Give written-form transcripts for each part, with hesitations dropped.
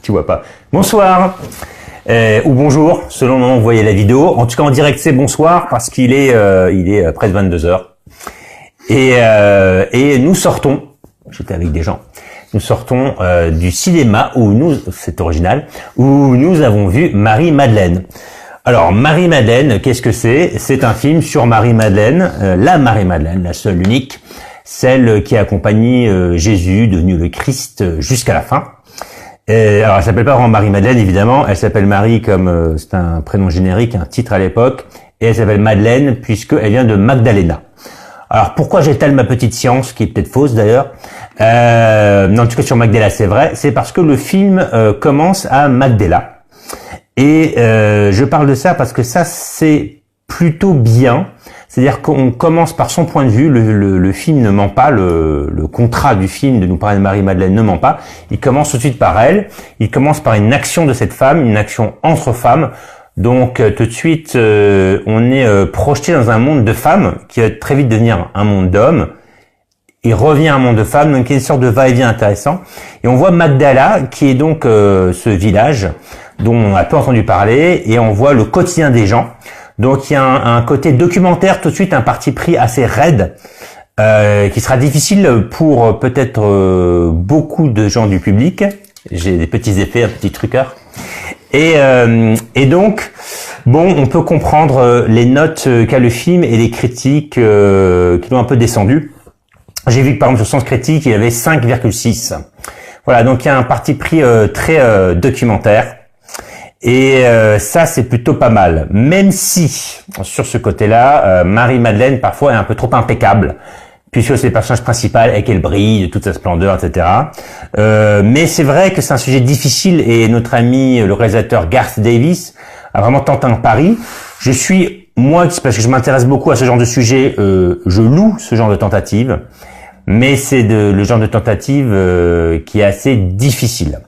Tu vois pas. Bonsoir ou bonjour, selon le moment où vous voyez la vidéo. En tout cas, en direct, c'est bonsoir parce qu'il est près de 22 heures. Et nous sortons. J'étais avec des gens. Nous sortons du cinéma c'est original, où nous avons vu Marie-Madeleine. Alors, Marie-Madeleine, qu'est-ce que c'est? C'est un film sur Marie-Madeleine, la Marie-Madeleine, la seule, unique, celle qui a accompagné Jésus, devenu le Christ, jusqu'à la fin. Alors, elle s'appelle pas vraiment Marie-Madeleine, évidemment. Elle s'appelle Marie comme c'est un prénom générique, un titre à l'époque. Et elle s'appelle Madeleine puisqu'elle vient de Magdalena. Alors, pourquoi j'étale ma petite science, qui est peut-être fausse d'ailleurs? En tout cas, sur Magdala, c'est vrai. C'est parce que le film commence à Magdala. Et je parle de ça parce que ça, c'est plutôt bien. C'est-à-dire qu'on commence par son point de vue. Le film ne ment pas. Le contrat du film de nous parler de Marie-Madeleine ne ment pas. Il commence tout de suite par elle. Il commence par une action de cette femme, une action entre femmes. Donc tout de suite, on est projeté dans un monde de femmes qui va très vite devenir un monde d'hommes. Il revient à un monde de femmes, donc il y a une sorte de va-et-vient intéressant. Et on voit Magdala, qui est donc ce village dont on a peu entendu parler, et on voit le quotidien des gens. Donc il y a un côté documentaire, tout de suite un parti pris assez raide, qui sera difficile pour peut-être beaucoup de gens du public. J'ai des petits effets, un petit truqueur. Et donc, bon, on peut comprendre les notes qu'a le film et les critiques qui l'ont un peu descendu. J'ai vu que par exemple sur Sens Critique, il y avait 5,6. Voilà, donc il y a un parti pris très documentaire. Et ça, c'est plutôt pas mal. Même si, sur ce côté-là, Marie-Madeleine, parfois, est un peu trop impeccable, puisque c'est le personnage principal et qu'elle brille de toute sa splendeur, etc. Mais c'est vrai que c'est un sujet difficile et notre ami, le réalisateur Garth Davis, a vraiment tenté un pari. Moi, parce que je m'intéresse beaucoup à ce genre de sujet, je loue ce genre de tentative, mais c'est le genre de tentative qui est assez difficile.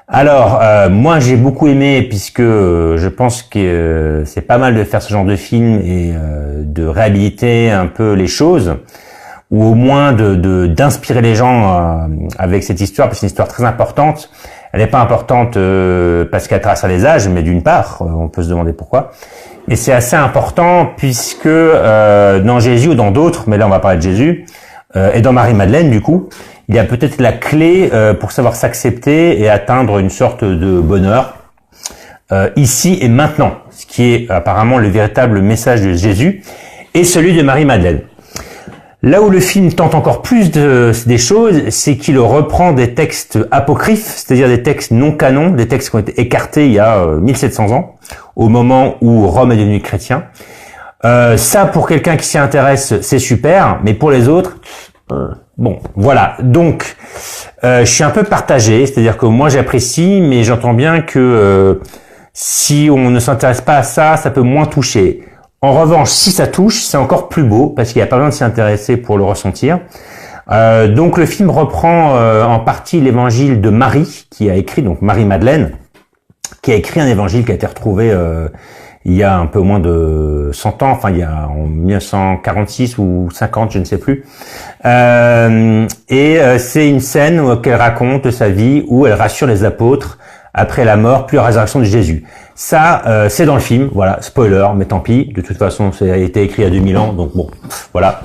Alors, moi j'ai beaucoup aimé puisque je pense que c'est pas mal de faire ce genre de film et de réhabiliter un peu les choses, ou au moins d'inspirer les gens avec cette histoire, parce que c'est une histoire très importante. Elle n'est pas importante parce qu'elle traverse les âges, mais d'une part, on peut se demander pourquoi. Et c'est assez important puisque dans Jésus ou dans d'autres, mais là on va parler de Jésus, et dans Marie-Madeleine du coup, il y a peut-être la clé pour savoir s'accepter et atteindre une sorte de bonheur ici et maintenant, ce qui est apparemment le véritable message de Jésus et celui de Marie-Madeleine. Là où le film tente encore plus des choses, c'est qu'il reprend des textes apocryphes, c'est-à-dire des textes non canons, des textes qui ont été écartés il y a 1700 ans, au moment où Rome est devenu chrétien. Ça, pour quelqu'un qui s'y intéresse, c'est super, mais pour les autres, bon, voilà. Donc, je suis un peu partagé, c'est-à-dire que moi j'apprécie, mais j'entends bien que si on ne s'intéresse pas à ça, ça peut moins toucher. En revanche, si ça touche, c'est encore plus beau, parce qu'il n'y a pas besoin de s'y intéresser pour le ressentir. Donc le film reprend en partie l'évangile de Marie, qui a écrit, donc Marie-Madeleine, qui a écrit un évangile qui a été retrouvé il y a un peu moins de 100 ans, enfin il y a en 1946 ou 50, je ne sais plus. C'est une scène qu'elle raconte sa vie, où elle rassure les apôtres après la mort, puis la résurrection de Jésus. Ça, c'est dans le film, voilà, spoiler, mais tant pis, de toute façon, ça a été écrit il y a 2000 ans, donc bon, voilà.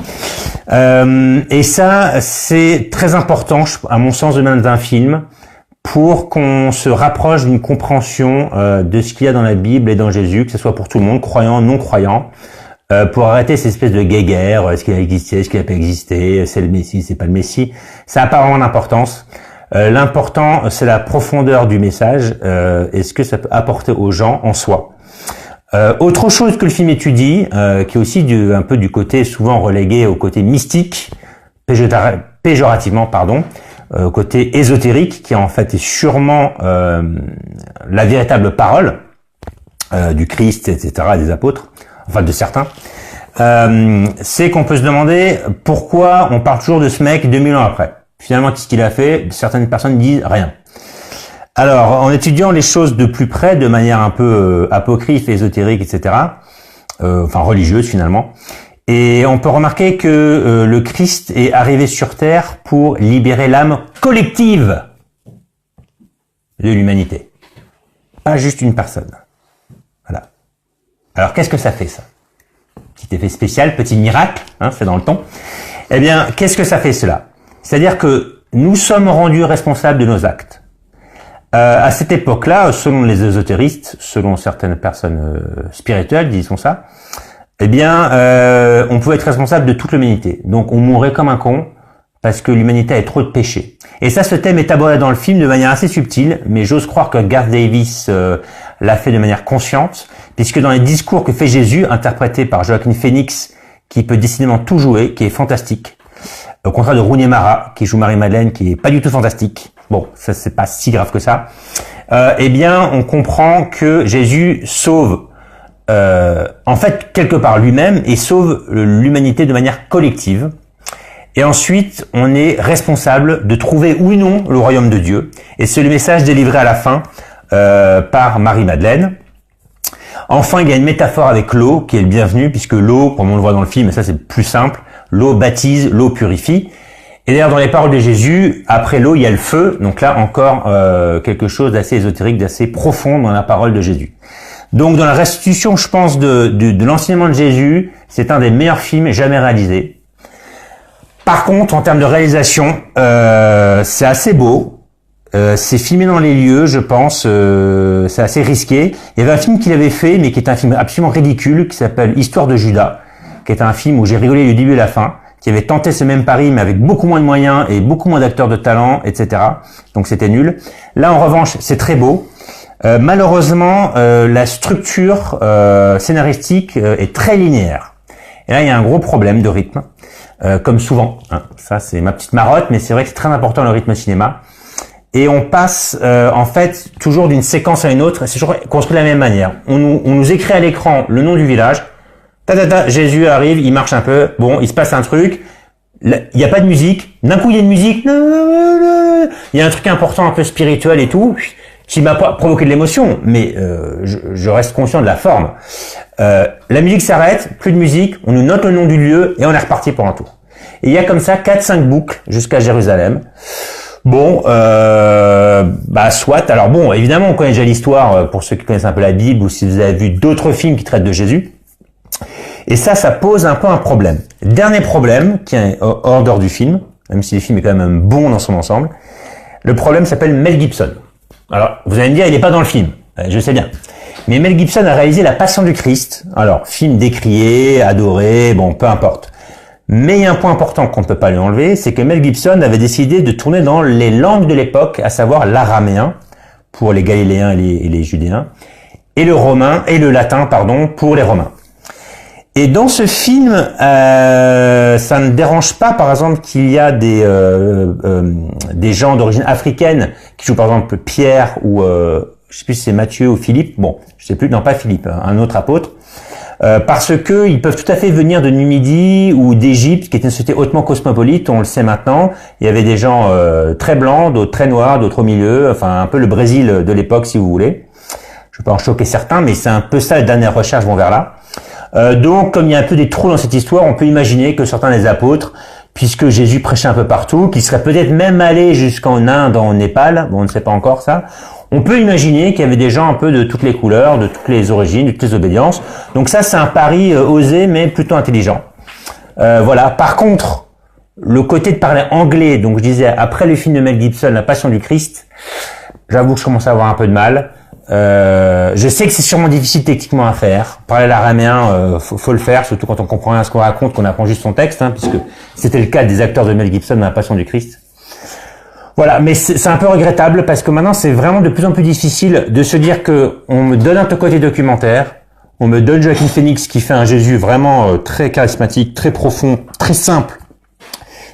Et ça, c'est très important, à mon sens, de même d'un film, pour qu'on se rapproche d'une compréhension de ce qu'il y a dans la Bible et dans Jésus, que ce soit pour tout le monde, croyant, non croyant, pour arrêter cette espèce de guéguerre, est-ce qu'il a existé, est-ce qu'il n'a pas existé, c'est le Messie, c'est pas le Messie, ça n'a pas vraiment d'importance. L'important, c'est la profondeur du message et ce que ça peut apporter aux gens en soi. Autre chose que le film étudie, qui est aussi un peu du côté souvent relégué au côté mystique, péjorativement, au côté ésotérique, qui en fait est sûrement la véritable parole du Christ, etc., des apôtres, enfin de certains, c'est qu'on peut se demander pourquoi on parle toujours de ce mec 2000 ans après. Finalement, qu'est-ce qu'il a fait? Certaines personnes disent rien. Alors, en étudiant les choses de plus près, de manière un peu apocryphe, ésotérique, etc., enfin religieuse finalement, et on peut remarquer que le Christ est arrivé sur Terre pour libérer l'âme collective. de l'humanité. Pas juste une personne. Voilà. Alors, qu'est-ce que ça fait, ça? Petit effet spécial, petit miracle, hein, c'est dans le ton. Eh bien, qu'est-ce que ça fait, cela? C'est-à-dire que nous sommes rendus responsables de nos actes. À cette époque-là, selon les ésotéristes, selon certaines personnes spirituelles, disons ça, eh bien, on pouvait être responsable de toute l'humanité. Donc, on mourrait comme un con parce que l'humanité avait trop de péchés. Et ça, ce thème est abordé dans le film de manière assez subtile, mais j'ose croire que Garth Davis l'a fait de manière consciente, puisque dans les discours que fait Jésus, interprété par Joaquin Phoenix, qui peut décidément tout jouer, qui est fantastique, au contraire de Rooney Mara, qui joue Marie-Madeleine, qui est pas du tout fantastique. Bon, ça c'est pas si grave que ça. Eh bien, on comprend que Jésus sauve, en fait, quelque part lui-même, et sauve l'humanité de manière collective. Et ensuite, on est responsable de trouver ou non le royaume de Dieu. Et c'est le message délivré à la fin par Marie-Madeleine. Enfin, il y a une métaphore avec l'eau qui est le bienvenu, puisque l'eau, comme on le voit dans le film, et ça c'est plus simple, l'eau baptise, l'eau purifie. Et d'ailleurs, dans les paroles de Jésus, après l'eau, il y a le feu. Donc là, encore quelque chose d'assez ésotérique, d'assez profond dans la parole de Jésus. Donc, dans la restitution, je pense, de l'enseignement de Jésus, c'est un des meilleurs films jamais réalisés. Par contre, en termes de réalisation, c'est assez beau. C'est filmé dans les lieux, je pense, c'est assez risqué. Il y avait un film qu'il avait fait, mais qui est un film absolument ridicule, qui s'appelle Histoire de Judas, qui est un film où j'ai rigolé du début à la fin, qui avait tenté ce même pari, mais avec beaucoup moins de moyens et beaucoup moins d'acteurs de talent, etc. Donc c'était nul. Là, en revanche, c'est très beau. Malheureusement, la structure scénaristique est très linéaire. Et là, il y a un gros problème de rythme, comme souvent. Hein. Ça, c'est ma petite marotte, mais c'est vrai que c'est très important le rythme cinéma. Et on passe en fait toujours d'une séquence à une autre. C'est toujours construit de la même manière. On nous écrit à l'écran le nom du village. Jésus arrive, il marche un peu. Bon, il se passe un truc. Il n'y a pas de musique. D'un coup, il y a une musique. Il y a un truc important, un peu spirituel et tout, qui m'a pas provoqué de l'émotion. Mais je reste conscient de la forme. La musique s'arrête, plus de musique. On nous note le nom du lieu et on est reparti pour un tour. Et il y a comme ça 4-5 boucles jusqu'à Jérusalem. Bon, soit. Alors bon, évidemment, on connaît déjà l'histoire pour ceux qui connaissent un peu la Bible ou si vous avez vu d'autres films qui traitent de Jésus. Et ça pose un peu un problème. Dernier problème, qui est hors dehors du film, même si le film est quand même bon dans son ensemble, le problème s'appelle Mel Gibson. Alors, vous allez me dire, il n'est pas dans le film. Je sais bien. Mais Mel Gibson a réalisé La Passion du Christ. Alors, film décrié, adoré, bon, peu importe. Mais il y a un point important qu'on ne peut pas lui enlever, c'est que Mel Gibson avait décidé de tourner dans les langues de l'époque, à savoir l'araméen, pour les Galiléens et les Judéens, et le romain, et le latin, pardon, pour les Romains. Et dans ce film, ça ne dérange pas, par exemple, qu'il y a des gens d'origine africaine qui jouent, par exemple, Pierre ou je sais plus si c'est Matthieu ou Philippe. Bon, je sais plus, non pas Philippe, un autre apôtre. Parce que ils peuvent tout à fait venir de Numidie ou d'Égypte, qui est une société hautement cosmopolite, on le sait maintenant. Il y avait des gens très blancs, d'autres très noirs, d'autres au milieu, enfin un peu le Brésil de l'époque, si vous voulez. Je vais pas en choquer certains, mais c'est un peu ça, les dernières recherches vont vers là. Donc, comme il y a un peu des trous dans cette histoire, on peut imaginer que certains des apôtres, puisque Jésus prêchait un peu partout, qu'il serait peut-être même allé jusqu'en Inde, en Népal, bon, on ne sait pas encore ça, on peut imaginer qu'il y avait des gens un peu de toutes les couleurs, de toutes les origines, de toutes les obédiences. Donc ça, c'est un pari osé, mais plutôt intelligent. Voilà. Par contre, le côté de parler anglais, donc je disais, après le film de Mel Gibson, La Passion du Christ, j'avoue que je commence à avoir un peu de mal. Je sais que c'est sûrement difficile techniquement à faire. Parler l'araméen, faut le faire, surtout quand on comprend rien à ce qu'on raconte, qu'on apprend juste son texte, hein, puisque c'était le cas des acteurs de Mel Gibson dans La Passion du Christ. Voilà, mais c'est un peu regrettable parce que maintenant c'est vraiment de plus en plus difficile de se dire que on me donne un côté documentaire, on me donne Joaquin Phoenix qui fait un Jésus vraiment très charismatique, très profond, très simple.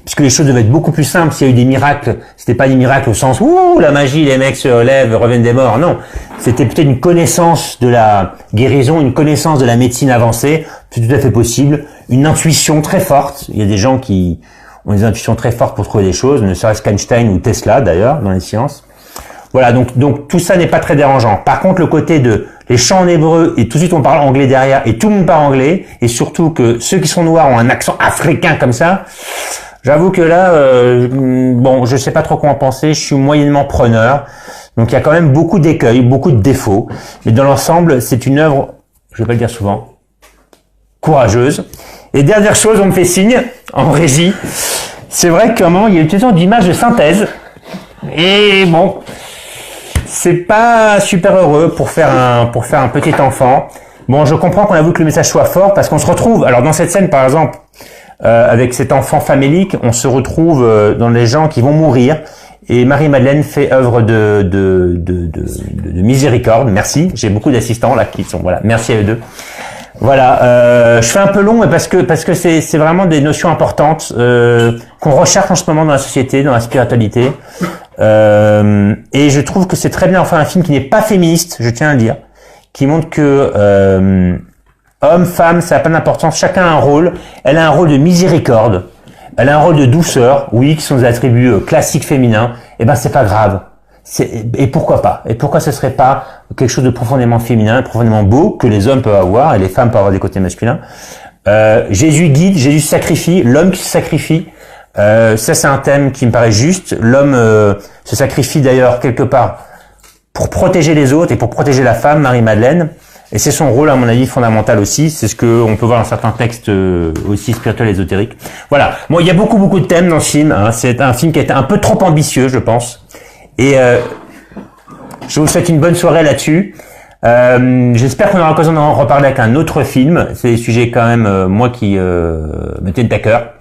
Puisque les choses devaient être beaucoup plus simples s'il y a eu des miracles. C'était pas des miracles au sens ouh la magie, les mecs se relèvent, reviennent des morts. Non, c'était peut-être une connaissance de la guérison, une connaissance de la médecine avancée, c'est tout à fait possible. Une intuition très forte. Il y a des gens qui ont des intuitions très fortes pour trouver des choses, ne serait-ce qu'Einstein ou Tesla d'ailleurs dans les sciences. Voilà, donc tout ça n'est pas très dérangeant. Par contre, le côté de les chants en hébreu et tout de suite on parle anglais derrière et tout le monde parle anglais et surtout que ceux qui sont noirs ont un accent africain comme ça. J'avoue que là, bon, je sais pas trop quoi en penser. Je suis moyennement preneur. Donc il y a quand même beaucoup d'écueils, beaucoup de défauts. Mais dans l'ensemble, c'est une œuvre, je vais pas le dire souvent, courageuse. Et dernière chose, on me fait signe, en régie, c'est vrai qu'à un moment, il y a une question d'image de synthèse. Et bon, c'est pas super heureux pour faire un petit enfant. Bon, je comprends qu'on a voulu que le message soit fort parce qu'on se retrouve. Alors dans cette scène, par exemple, avec cet enfant famélique, on se retrouve dans les gens qui vont mourir. Et Marie-Madeleine fait œuvre de miséricorde. Merci. J'ai beaucoup d'assistants là qui sont voilà. Merci à eux deux. Voilà. Je fais un peu long, mais parce que c'est vraiment des notions importantes qu'on recherche en ce moment dans la société, dans la spiritualité. Et je trouve que c'est très bien enfin un film qui n'est pas féministe, je tiens à le dire, qui montre que homme, femme, ça n'a pas d'importance. Chacun a un rôle. Elle a un rôle de miséricorde. Elle a un rôle de douceur, oui, qui sont des attributs classiques féminins. Eh ben, c'est pas grave. Et pourquoi pas? Et pourquoi ce serait pas quelque chose de profondément féminin, profondément beau, que les hommes peuvent avoir, et les femmes peuvent avoir des côtés masculins? Jésus guide, Jésus sacrifie, l'homme qui se sacrifie. Ça, c'est un thème qui me paraît juste. L'homme se sacrifie d'ailleurs quelque part pour protéger les autres et pour protéger la femme, Marie-Madeleine. Et c'est son rôle, à mon avis, fondamental aussi. C'est ce que on peut voir dans certains textes aussi spirituels, ésotériques. Voilà. Bon, il y a beaucoup de thèmes dans ce film. Hein. C'est un film qui a été un peu trop ambitieux, je pense. Et je vous souhaite une bonne soirée là-dessus. J'espère qu'on aura l'occasion d'en reparler avec un autre film. C'est des sujets quand même, moi, qui me tiennent à cœur.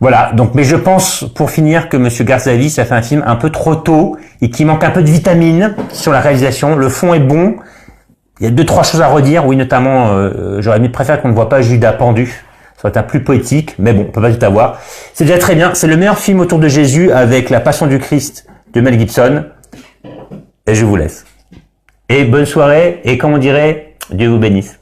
Voilà. Donc, mais je pense, pour finir, que Monsieur Garzavis a fait un film un peu trop tôt et qui manque un peu de vitamine sur la réalisation. Le fond est bon. Il y a 2-3 choses à redire, oui, notamment, j'aurais préféré qu'on ne voit pas Judas pendu. Ça aurait été un plus poétique, mais bon, on peut pas tout avoir. C'est déjà très bien. C'est le meilleur film autour de Jésus avec La Passion du Christ de Mel Gibson. Et je vous laisse. Et bonne soirée, et comme on dirait, Dieu vous bénisse.